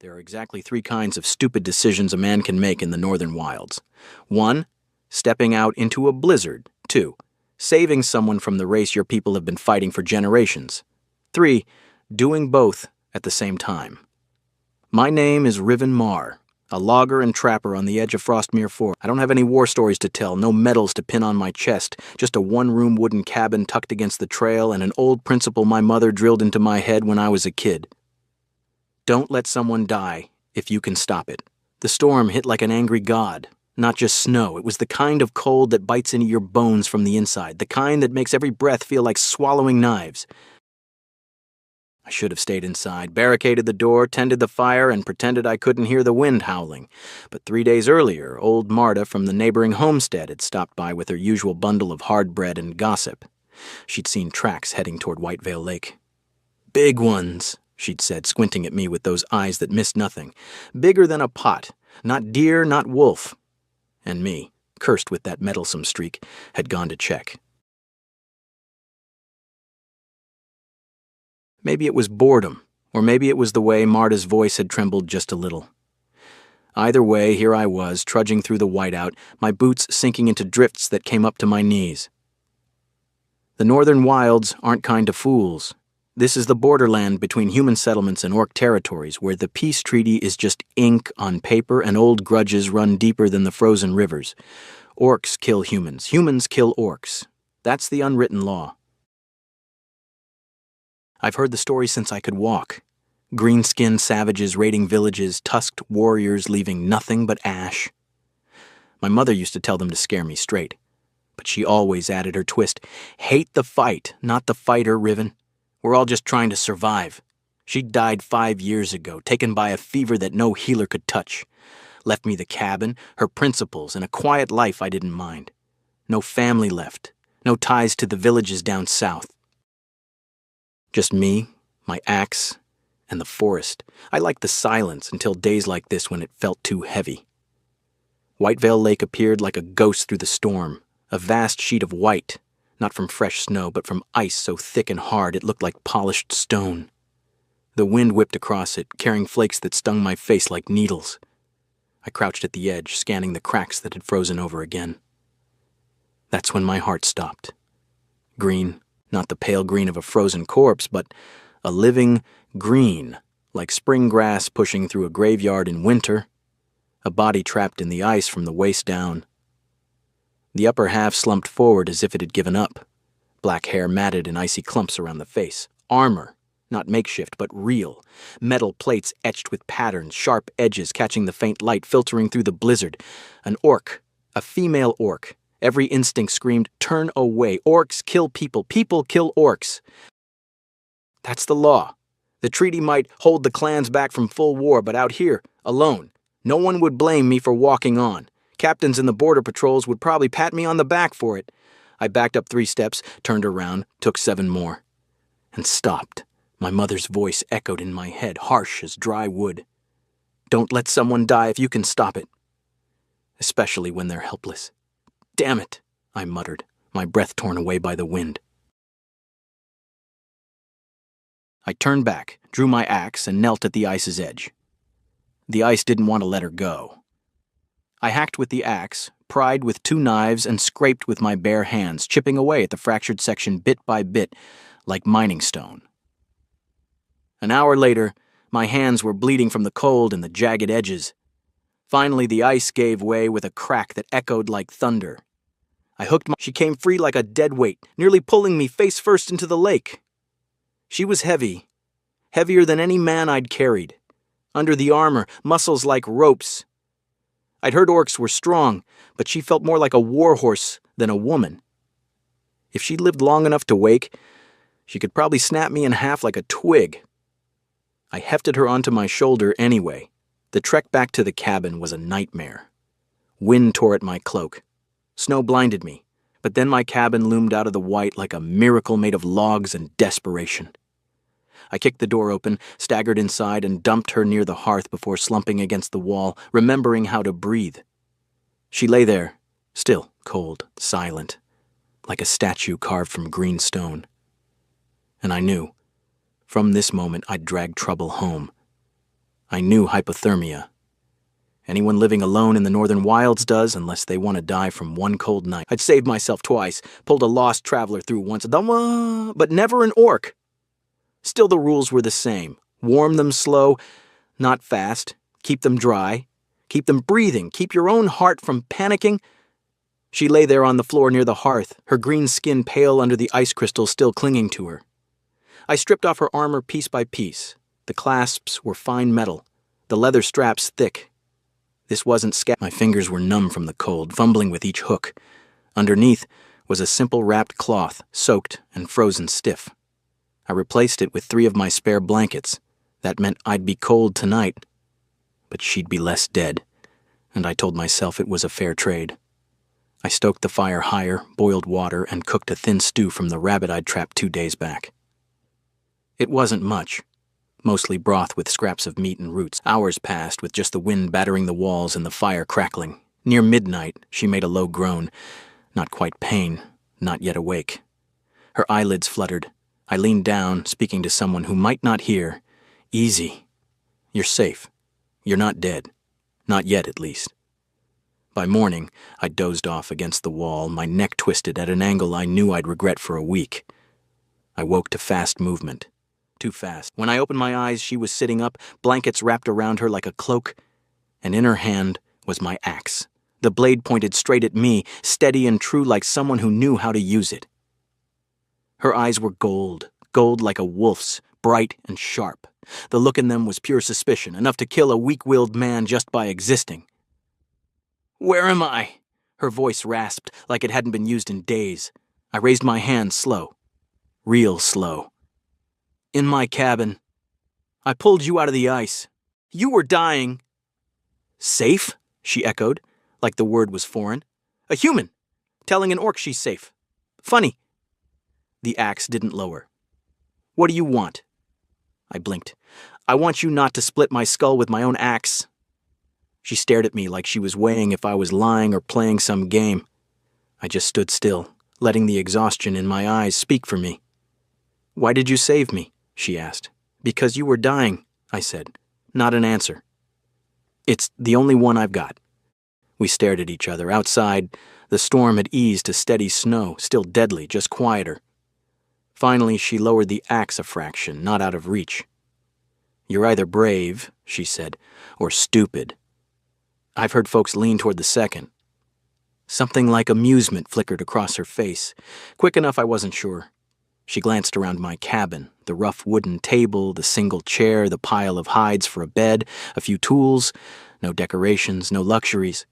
There are exactly 3 kinds of stupid decisions a man can make in the northern wilds. 1. Stepping out into a blizzard. 2. Saving someone from the race your people have been fighting for generations. 3. Doing both at the same time. My name is Riven Marr, a logger and trapper on the edge of Frostmere Forest. I don't have any war stories to tell, no medals to pin on my chest, just a one-room wooden cabin tucked against the trail and an old principle my mother drilled into my head when I was a kid. Don't let someone die if you can stop it. The storm hit like an angry god. Not just snow, it was the kind of cold that bites into your bones from the inside, the kind that makes every breath feel like swallowing knives. I should have stayed inside, barricaded the door, tended the fire, and pretended I couldn't hear the wind howling. But 3 days earlier, old Marta from the neighboring homestead had stopped by with her usual bundle of hard bread and gossip. She'd seen tracks heading toward Whitevale Lake. "Big ones," she'd said, squinting at me with those eyes that missed nothing. "Bigger than a pot. Not deer, not wolf." And me, cursed with that meddlesome streak, had gone to check. Maybe it was boredom, or maybe it was the way Marta's voice had trembled just a little. Either way, here I was, trudging through the whiteout, my boots sinking into drifts that came up to my knees. The northern wilds aren't kind to fools. This is the borderland between human settlements and orc territories, where the peace treaty is just ink on paper and old grudges run deeper than the frozen rivers. Orcs kill humans, humans kill orcs. That's the unwritten law. I've heard the story since I could walk. Green-skinned savages raiding villages, tusked warriors leaving nothing but ash. My mother used to tell them to scare me straight, but she always added her twist. "Hate the fight, not the fighter, Riven. We're all just trying to survive." She died 5 years ago, taken by a fever that no healer could touch. Left me the cabin, her principles, and a quiet life I didn't mind. No family left, no ties to the villages down south. Just me, my axe, and the forest. I liked the silence until days like this when it felt too heavy. Whitevale Lake appeared like a ghost through the storm, a vast sheet of white, not from fresh snow, but from ice so thick and hard it looked like polished stone. The wind whipped across it, carrying flakes that stung my face like needles. I crouched at the edge, scanning the cracks that had frozen over again. That's when my heart stopped. Green, not the pale green of a frozen corpse, but a living green, like spring grass pushing through a graveyard in winter, a body trapped in the ice from the waist down. The upper half slumped forward as if it had given up, black hair matted in icy clumps around the face. Armor, not makeshift, but real. Metal plates etched with patterns, sharp edges catching the faint light filtering through the blizzard. An orc, a female orc. Every instinct screamed, "Turn away. Orcs kill people. People kill orcs." That's the law. The treaty might hold the clans back from full war, but out here, alone, no one would blame me for walking on. Captains in the border patrols would probably pat me on the back for it. I backed up 3 steps, turned around, took 7 more, and stopped. My mother's voice echoed in my head, harsh as dry wood. "Don't let someone die if you can stop it. Especially when they're helpless." "Damn it," I muttered, my breath torn away by the wind. I turned back, drew my axe, and knelt at the ice's edge. The ice didn't want to let her go. I hacked with the axe, pried with 2 knives, and scraped with my bare hands, chipping away at the fractured section bit by bit, like mining stone. An hour later, my hands were bleeding from the cold and the jagged edges. Finally, the ice gave way with a crack that echoed like thunder. She came free like a dead weight, nearly pulling me face first into the lake. She was heavy, heavier than any man I'd carried. Under the armor, muscles like ropes. I'd heard orcs were strong, but she felt more like a warhorse than a woman. If she lived long enough to wake, she could probably snap me in half like a twig. I hefted her onto my shoulder anyway. The trek back to the cabin was a nightmare. Wind tore at my cloak. Snow blinded me, but then my cabin loomed out of the white like a miracle made of logs and desperation. I kicked the door open, staggered inside, and dumped her near the hearth before slumping against the wall, remembering how to breathe. She lay there, still, cold, silent, like a statue carved from green stone. And I knew, from this moment I'd drag trouble home. I knew hypothermia. Anyone living alone in the northern wilds does, unless they want to die from one cold night. I'd saved myself twice, pulled a lost traveler through once, but never an orc. Still, the rules were the same. Warm them slow, not fast. Keep them dry. Keep them breathing. Keep your own heart from panicking. She lay there on the floor near the hearth, her green skin pale under the ice crystals still clinging to her. I stripped off her armor piece by piece. The clasps were fine metal, the leather straps thick. This wasn't scat. My fingers were numb from the cold, fumbling with each hook. Underneath was a simple wrapped cloth, soaked and frozen stiff. I replaced it with 3 of my spare blankets. That meant I'd be cold tonight, but she'd be less dead, and I told myself it was a fair trade. I stoked the fire higher, boiled water, and cooked a thin stew from the rabbit I'd trapped 2 days back. It wasn't much, mostly broth with scraps of meat and roots. Hours passed with just the wind battering the walls and the fire crackling. Near midnight, she made a low groan. Not quite pain, not yet awake. Her eyelids fluttered. I leaned down, speaking to someone who might not hear. Easy. You're safe. You're not dead. Not yet, at least. By morning, I dozed off against the wall, my neck twisted at an angle I knew I'd regret for a week. I woke to fast movement. Too fast. When I opened my eyes, she was sitting up, blankets wrapped around her like a cloak, and in her hand was my axe. The blade pointed straight at me, steady and true like someone who knew how to use it. Her eyes were gold like a wolf's, bright and sharp. The look in them was pure suspicion, enough to kill a weak-willed man just by existing. "Where am I?" Her voice rasped like it hadn't been used in days. I raised my hand slow. Real slow. "In my cabin. I pulled you out of the ice. You were dying." "Safe?" she echoed, like the word was foreign. "A human, telling an orc she's safe. Funny." The axe didn't lower. "What do you want?" I blinked. "I want you not to split my skull with my own axe." She stared at me like she was weighing if I was lying or playing some game. I just stood still, letting the exhaustion in my eyes speak for me. "Why did you save me?" she asked. "Because you were dying," I said. Not an answer. "It's the only one I've got." We stared at each other. Outside, the storm had eased to steady snow, still deadly, just quieter. Finally, she lowered the axe a fraction, not out of reach. "You're either brave," she said, "or stupid." I've heard folks lean toward the second. Something like amusement flickered across her face. Quick enough I wasn't sure. She glanced around my cabin, the rough wooden table, the single chair, the pile of hides for a bed, a few tools, no decorations, no luxuries.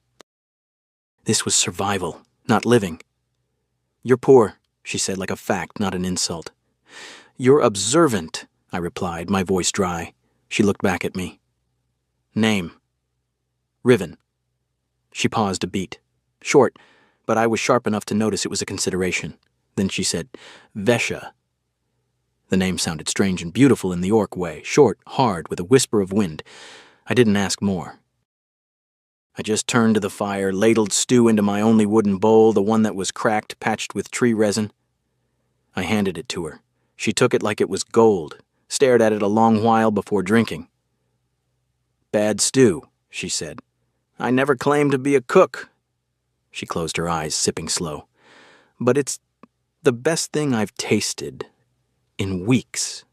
This was survival, not living. "You're poor," she said like a fact, not an insult. "You're observant," I replied, my voice dry. She looked back at me. "Name?" "Riven." She paused a beat. Short, but I was sharp enough to notice it was a consideration. Then she said, "Vesha." The name sounded strange and beautiful in the orc way, short, hard, with a whisper of wind. I didn't ask more. I just turned to the fire, ladled stew into my only wooden bowl, the one that was cracked, patched with tree resin. I handed it to her. She took it like it was gold, stared at it a long while before drinking. "Bad stew," she said. "I never claimed to be a cook." She closed her eyes, sipping slow. "But it's the best thing I've tasted in weeks."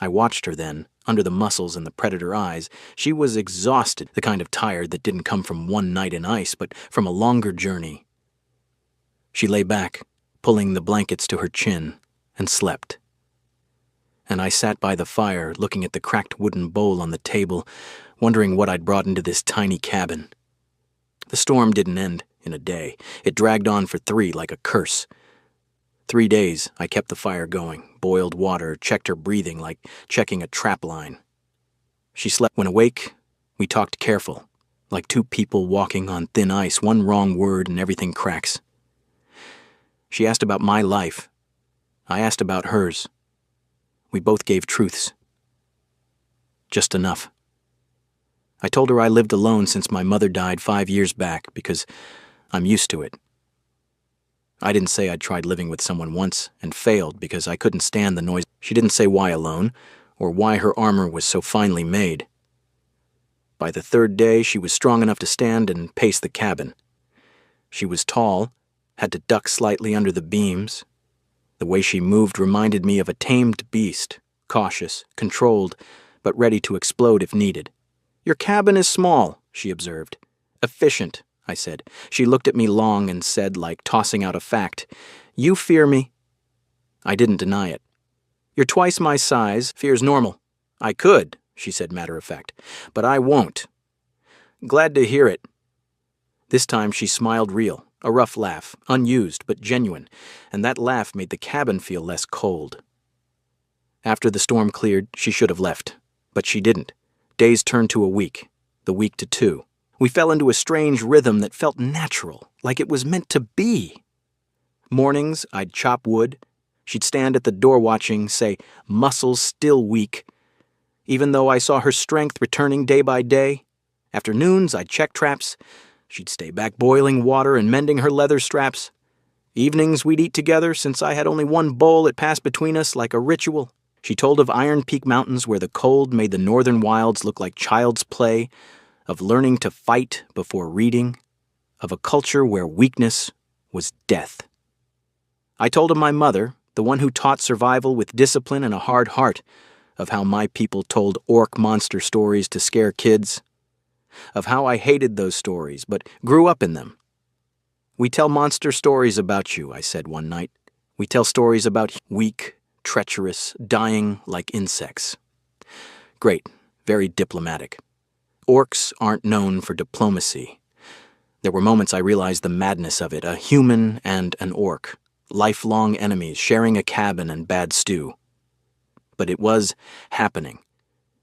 I watched her then, under the muscles in the predator eyes. She was exhausted, the kind of tired that didn't come from one night in ice, but from a longer journey. She lay back, pulling the blankets to her chin, and slept. And I sat by the fire, looking at the cracked wooden bowl on the table, wondering what I'd brought into this tiny cabin. The storm didn't end in a day. It dragged on for 3 like a curse. 3 days I kept the fire going, boiled water, checked her breathing like checking a trap line. She slept. When awake, we talked careful, like 2 people walking on thin ice, one wrong word and everything cracks. She asked about my life. I asked about hers. We both gave truths. Just enough. I told her I lived alone since my mother died 5 years back because I'm used to it. I didn't say I'd tried living with someone once and failed because I couldn't stand the noise. She didn't say why alone or why her armor was so finely made. By the third day, she was strong enough to stand and pace the cabin. She was tall, had to duck slightly under the beams. The way she moved reminded me of a tamed beast, cautious, controlled, but ready to explode if needed. "Your cabin is small," she observed. "Efficient," I said. She looked at me long and said, like tossing out a fact, "You fear me." I didn't deny it. "You're twice my size. Fear's normal." "I could," she said matter-of-fact, "but I won't." "Glad to hear it." This time she smiled real, a rough laugh, unused but genuine, and that laugh made the cabin feel less cold. After the storm cleared, she should have left, but she didn't. Days turned to a week, the week to 2. We fell into a strange rhythm that felt natural, like it was meant to be. Mornings, I'd chop wood. She'd stand at the door watching, say, "Muscles still weak," even though I saw her strength returning day by day. Afternoons, I'd check traps. She'd stay back boiling water and mending her leather straps. Evenings, we'd eat together. Since I had only one bowl, it passed between us like a ritual. She told of Iron Peak Mountains where the cold made the northern wilds look like child's play, of learning to fight before reading, of a culture where weakness was death. I told of my mother, the one who taught survival with discipline and a hard heart, of how my people told orc monster stories to scare kids, of how I hated those stories but grew up in them. "We tell monster stories about you," I said one night. "We tell stories about weak, treacherous, dying like insects." Great, very diplomatic. Orcs aren't known for diplomacy. There were moments I realized the madness of it, a human and an orc, lifelong enemies sharing a cabin and bad stew. But it was happening,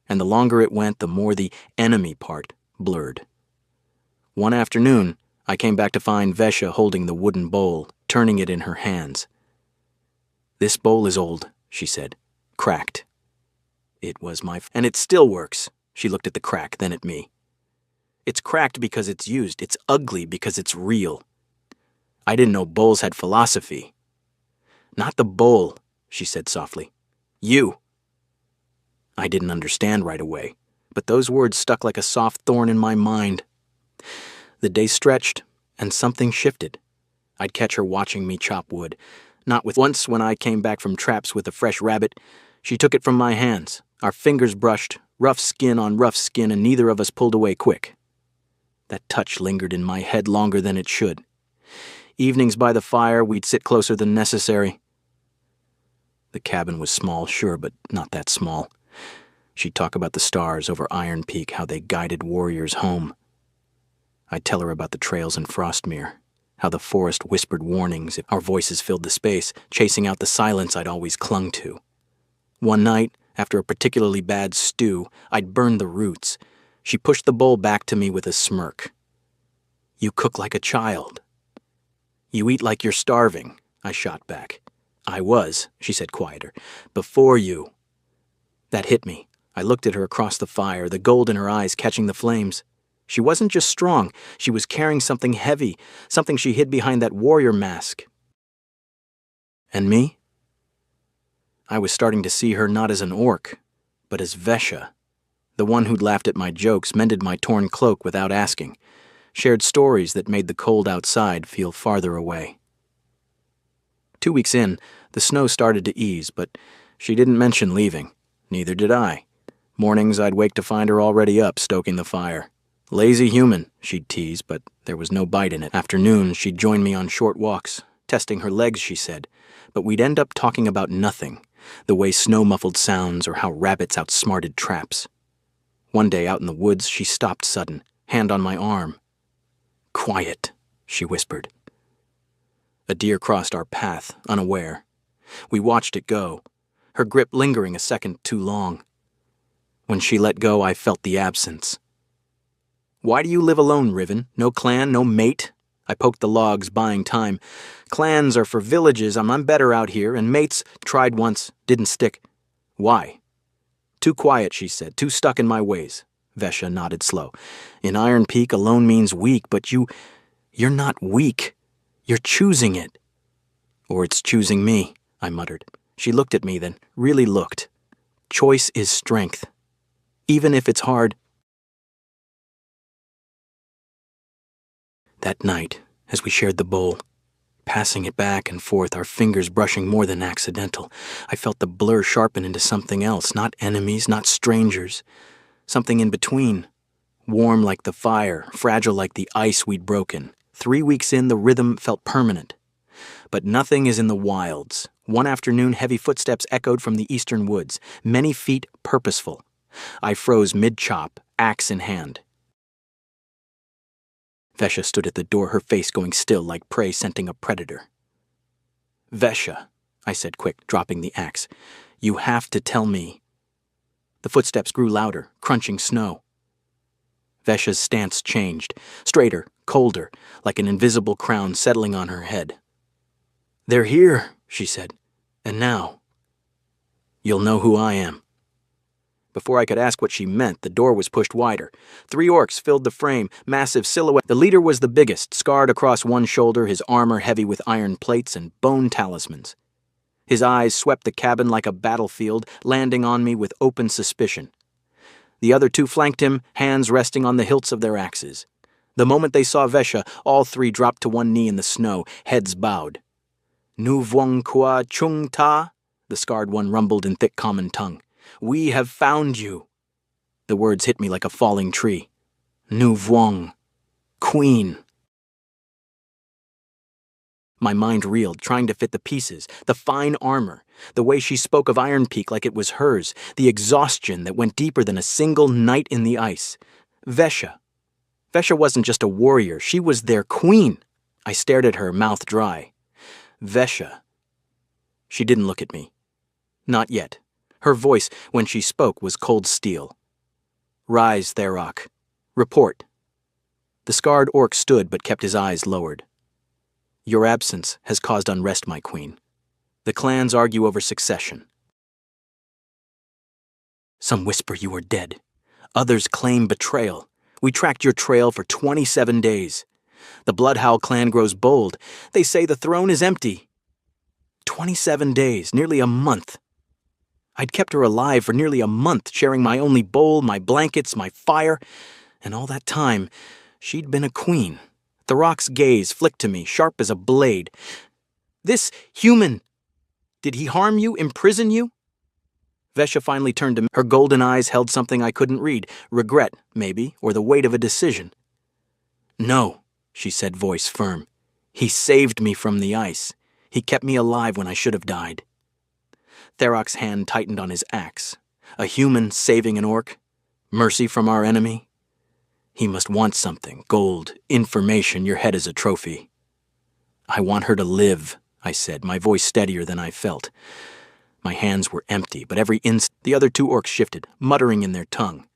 and the longer it went, the more the enemy part blurred. One afternoon, I came back to find Vesha holding the wooden bowl, turning it in her hands. "This bowl is old," she said, "cracked." It was and it still works. She looked at the crack, then at me. "It's cracked because it's used. It's ugly because it's real." I didn't know bowls had philosophy. "Not the bowl," she said softly. "You." I didn't understand right away, but those words stuck like a soft thorn in my mind. The day stretched, and something shifted. I'd catch her watching me chop wood. Not with once when I came back from traps with a fresh rabbit, she took it from my hands. Our fingers brushed, rough skin on rough skin, and neither of us pulled away quick. That touch lingered in my head longer than it should. Evenings by the fire, we'd sit closer than necessary. The cabin was small, sure, but not that small. She'd talk about the stars over Iron Peak, how they guided warriors home. I'd tell her about the trails in Frostmere, how the forest whispered warnings if our voices filled the space, chasing out the silence I'd always clung to. One night, after a particularly bad stew, I'd burned the roots. She pushed the bowl back to me with a smirk. "You cook like a child." "You eat like you're starving," I shot back. "I was," she said quieter, "before you." That hit me. I looked at her across the fire, the gold in her eyes catching the flames. She wasn't just strong, she was carrying something heavy, something she hid behind that warrior mask. And me? I was starting to see her not as an orc, but as Vesha, the one who'd laughed at my jokes, mended my torn cloak without asking, shared stories that made the cold outside feel farther away. 2 weeks in, the snow started to ease, but she didn't mention leaving. Neither did I. Mornings I'd wake to find her already up, stoking the fire. "Lazy human," she'd tease, but there was no bite in it. Afternoons, she'd join me on short walks, testing her legs, she said, but we'd end up talking about nothing, the way snow muffled sounds or how rabbits outsmarted traps. One day out in the woods, she stopped sudden, hand on my arm. "Quiet," she whispered. A deer crossed our path, unaware. We watched it go, her grip lingering a second too long. When she let go, I felt the absence. "Why do you live alone, Riven? No clan, no mate?" I poked the logs, buying time. "Clans are for villages. I'm better out here, and mates tried once, didn't stick." "Why?" "Too quiet," she said, "too stuck in my ways." Vesha nodded slow. "In Iron Peak, alone means weak, but you're not weak. You're choosing it." "Or it's choosing me," I muttered. She looked at me then, really looked. "Choice is strength. Even if it's hard." That night, as we shared the bowl, passing it back and forth, our fingers brushing more than accidental, I felt the blur sharpen into something else, not enemies, not strangers, something in between, warm like the fire, fragile like the ice we'd broken. 3 weeks in, the rhythm felt permanent. But nothing is in the wilds. One afternoon, heavy footsteps echoed from the eastern woods, many feet purposeful. I froze mid-chop, axe in hand. Vesha stood at the door, her face going still like prey scenting a predator. "Vesha," I said quick, dropping the axe, "you have to tell me." The footsteps grew louder, crunching snow. Vesha's stance changed, straighter, colder, like an invisible crown settling on her head. "They're here," she said, "and now you'll know who I am." Before I could ask what she meant, the door was pushed wider. 3 orcs filled the frame, massive silhouette. The leader was the biggest, scarred across one shoulder, his armor heavy with iron plates and bone talismans. His eyes swept the cabin like a battlefield, landing on me with open suspicion. The other 2 flanked him, hands resting on the hilts of their axes. The moment they saw Vesha, all 3 dropped to one knee in the snow, heads bowed. "Nu vuong qua chung ta," the scarred one rumbled in thick common tongue. "We have found you." The words hit me like a falling tree. Nu vuong. Queen. My mind reeled, trying to fit the pieces, the fine armor, the way she spoke of Iron Peak like it was hers, the exhaustion that went deeper than a single night in the ice. Vesha. Vesha wasn't just a warrior, she was their queen. I stared at her, mouth dry. Vesha. She didn't look at me. Not yet. Her voice, when she spoke, was cold steel. "Rise, Therok. Report." The scarred orc stood but kept his eyes lowered. "Your absence has caused unrest, my queen. The clans argue over succession. Some whisper you are dead. Others claim betrayal. We tracked your trail for 27 days. The Bloodhowl clan grows bold. They say the throne is empty. 27 days, nearly a month. I'd kept her alive for nearly a month, sharing my only bowl, my blankets, my fire, and all that time, she'd been a queen. Therok's gaze flicked to me, sharp as a blade. "This human, did he harm you, imprison you?" Vesha finally turned to me. Her golden eyes held something I couldn't read, regret, maybe, or the weight of a decision. "No," she said, voice firm. "He saved me from the ice. He kept me alive when I should have died." Therok's hand tightened on his axe. A human saving an orc? Mercy from our enemy? He must want something, gold, information. Your head is a trophy. "I want her to live," I said, my voice steadier than I felt. My hands were empty, but every instant the other 2 orcs shifted, muttering in their tongue.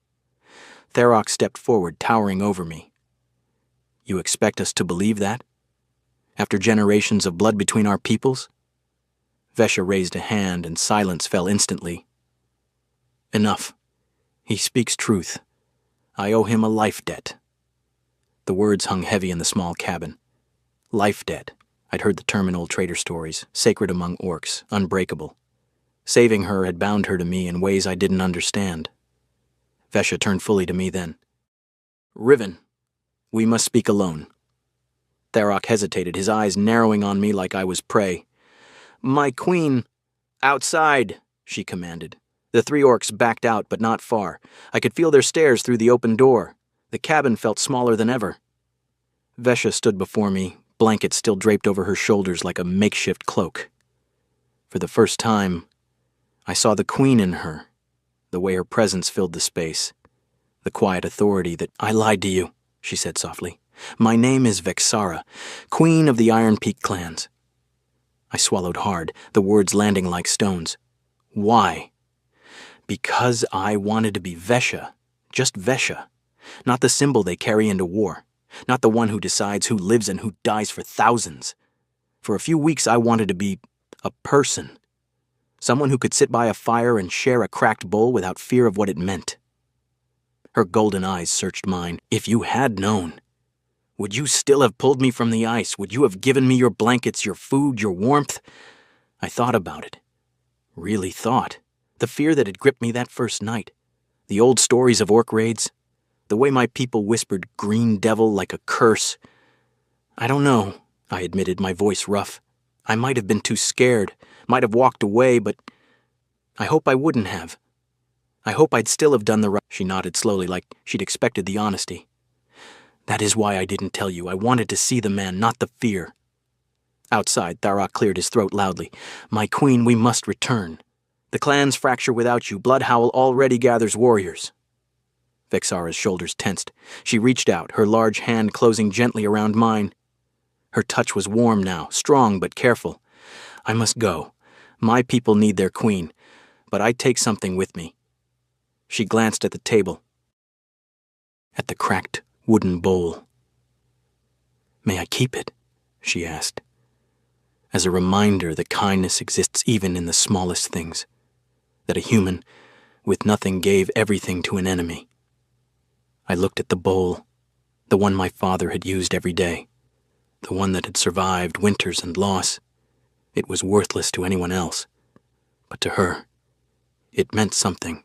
Therok stepped forward, towering over me. "You expect us to believe that? After generations of blood between our peoples?" Vesha raised a hand, and silence fell instantly. "Enough. He speaks truth. I owe him a life debt." The words hung heavy in the small cabin. Life debt. I'd heard the term in old trader stories, sacred among orcs, unbreakable. Saving her had bound her to me in ways I didn't understand. Vesha turned fully to me then. "Riven, we must speak alone." Therok hesitated, his eyes narrowing on me like I was prey. "My queen, outside," she commanded. The 3 orcs backed out, but not far. I could feel their stares through the open door. The cabin felt smaller than ever. Vesha stood before me, blankets still draped over her shoulders like a makeshift cloak. For the first time, I saw the queen in her, the way her presence filled the space, the quiet authority that— "I lied to you," she said softly. "My name is Vexara, queen of the Iron Peak clans." I swallowed hard, the words landing like stones. "Why?" "Because I wanted to be Vesha, just Vesha, not the symbol they carry into war, not the one who decides who lives and who dies for thousands. For a few weeks I wanted to be a person, someone who could sit by a fire and share a cracked bowl without fear of what it meant." Her golden eyes searched mine. "If you had known, would you still have pulled me from the ice? Would you have given me your blankets, your food, your warmth?" I thought about it. Really thought. The fear that had gripped me that first night. The old stories of orc raids. The way my people whispered green devil like a curse. I don't know, I admitted, my voice rough. I might have been too scared, might have walked away, but I hope I wouldn't have. I hope I'd still have done the right. She nodded slowly, like she'd expected the honesty. That is why I didn't tell you. I wanted to see the man, not the fear. Outside, Tharok cleared his throat loudly. My queen, we must return. The clans fracture without you. Bloodhowl already gathers warriors. Vexara's shoulders tensed. She reached out, her large hand closing gently around mine. Her touch was warm now, strong but careful. I must go. My people need their queen, but I'd take something with me. She glanced at the table, at the cracked wooden bowl. May I keep it? She asked. As a reminder that kindness exists even in the smallest things, that a human with nothing gave everything to an enemy. I looked at the bowl, the one my father had used every day, the one that had survived winters and loss. It was worthless to anyone else, but to her, it meant something.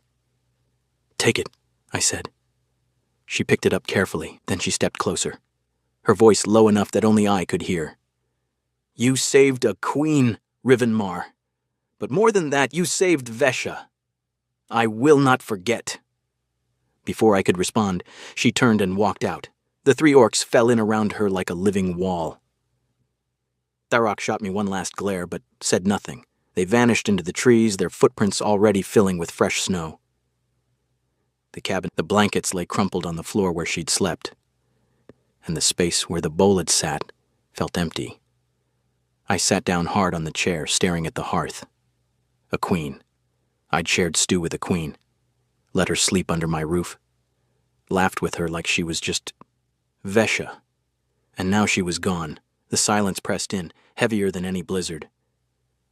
Take it, I said. She picked it up carefully, then she stepped closer, her voice low enough that only I could hear. You saved a queen, Rivenmar. But more than that, you saved Vesha. I will not forget. Before I could respond, she turned and walked out. The 3 orcs fell in around her like a living wall. Tharok shot me one last glare, but said nothing. They vanished into the trees, their footprints already filling with fresh snow. The cabin, the blankets lay crumpled on the floor where she'd slept, and the space where the bowl had sat felt empty. I sat down hard on the chair, staring at the hearth. A queen. I'd shared stew with a queen. Let her sleep under my roof. Laughed with her like she was just Vesha. And now she was gone. The silence pressed in, heavier than any blizzard.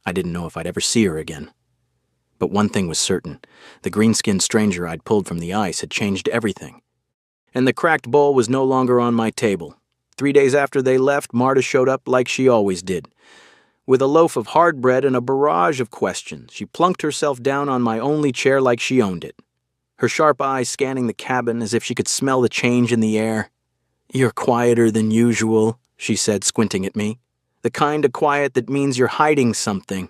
I didn't know if I'd ever see her again. But one thing was certain. The green-skinned stranger I'd pulled from the ice had changed everything. And the cracked bowl was no longer on my table. 3 days after they left, Marta showed up like she always did. With a loaf of hard bread and a barrage of questions, she plunked herself down on my only chair like she owned it, her sharp eyes scanning the cabin as if she could smell the change in the air. You're quieter than usual, she said, squinting at me. The kind of quiet that means you're hiding something.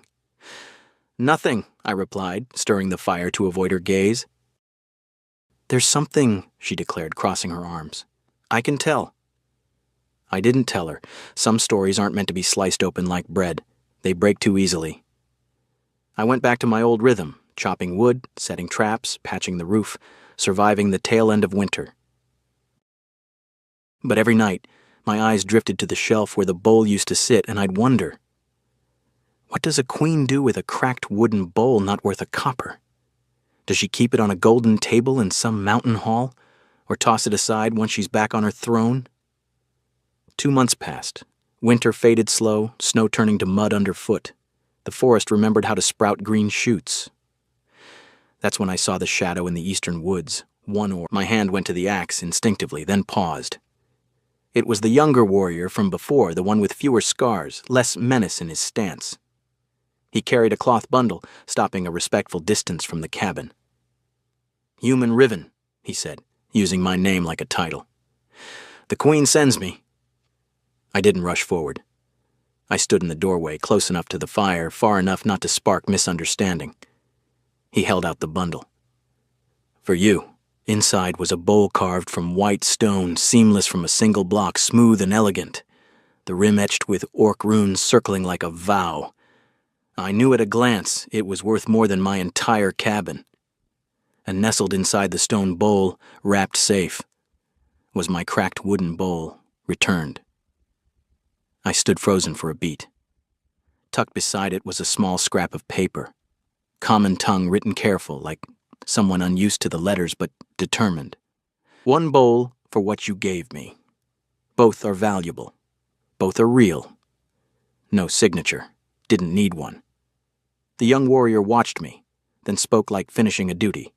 Nothing, I replied, stirring the fire to avoid her gaze. There's something, she declared, crossing her arms. I can tell. I didn't tell her. Some stories aren't meant to be sliced open like bread. They break too easily. I went back to my old rhythm, chopping wood, setting traps, patching the roof, surviving the tail end of winter. But every night, my eyes drifted to the shelf where the bowl used to sit, and I'd wonder, what does a queen do with a cracked wooden bowl not worth a copper? Does she keep it on a golden table in some mountain hall, or toss it aside once she's back on her throne? 2 months passed. Winter faded slow, snow turning to mud underfoot. The forest remembered how to sprout green shoots. That's when I saw the shadow in the eastern woods. My hand went to the axe instinctively, then paused. It was the younger warrior from before, the one with fewer scars, less menace in his stance. He carried a cloth bundle, stopping a respectful distance from the cabin. Human Riven, he said, using my name like a title. The queen sends me. I didn't rush forward. I stood in the doorway, close enough to the fire, far enough not to spark misunderstanding. He held out the bundle. For you. Inside was a bowl carved from white stone, seamless from a single block, smooth and elegant, the rim etched with orc runes circling like a vow. I knew at a glance it was worth more than my entire cabin. And nestled inside the stone bowl, wrapped safe, was my cracked wooden bowl, returned. I stood frozen for a beat. Tucked beside it was a small scrap of paper, common tongue written careful, like someone unused to the letters but determined. One bowl for what you gave me. Both are valuable. Both are real. No signature. Didn't need one. The young warrior watched me, then spoke like finishing a duty.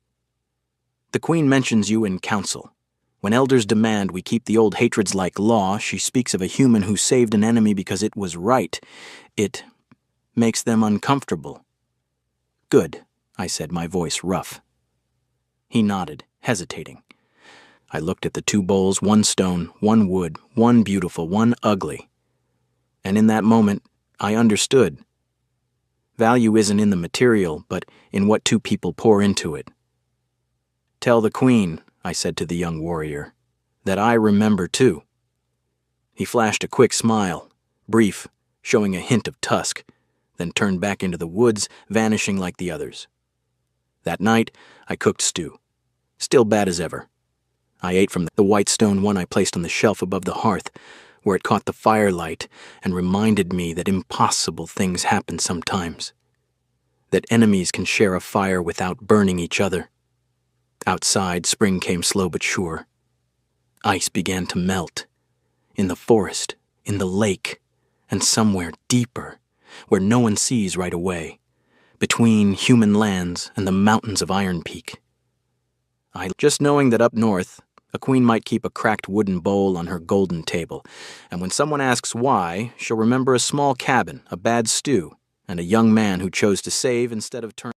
The queen mentions you in council. When elders demand we keep the old hatreds like law, she speaks of a human who saved an enemy because it was right. It makes them uncomfortable. Good, I said, my voice rough. He nodded, hesitating. I looked at the two bowls, one stone, one wood, one beautiful, one ugly. And in that moment, I understood. Value isn't in the material, but in what two people pour into it. "Tell the queen," I said to the young warrior, "that I remember too." He flashed a quick smile, brief, showing a hint of tusk, then turned back into the woods, vanishing like the others. That night, I cooked stew. Still bad as ever. I ate from the white stone one I placed on the shelf above the hearth, where it caught the firelight and reminded me that impossible things happen sometimes. That enemies can share a fire without burning each other. Outside, spring came slow but sure. Ice began to melt. In the forest, in the lake, and somewhere deeper, where no one sees right away, between human lands and the mountains of Iron Peak. Just knowing that up north, a queen might keep a cracked wooden bowl on her golden table, and when someone asks why, she'll remember a small cabin, a bad stew, and a young man who chose to save instead of turn.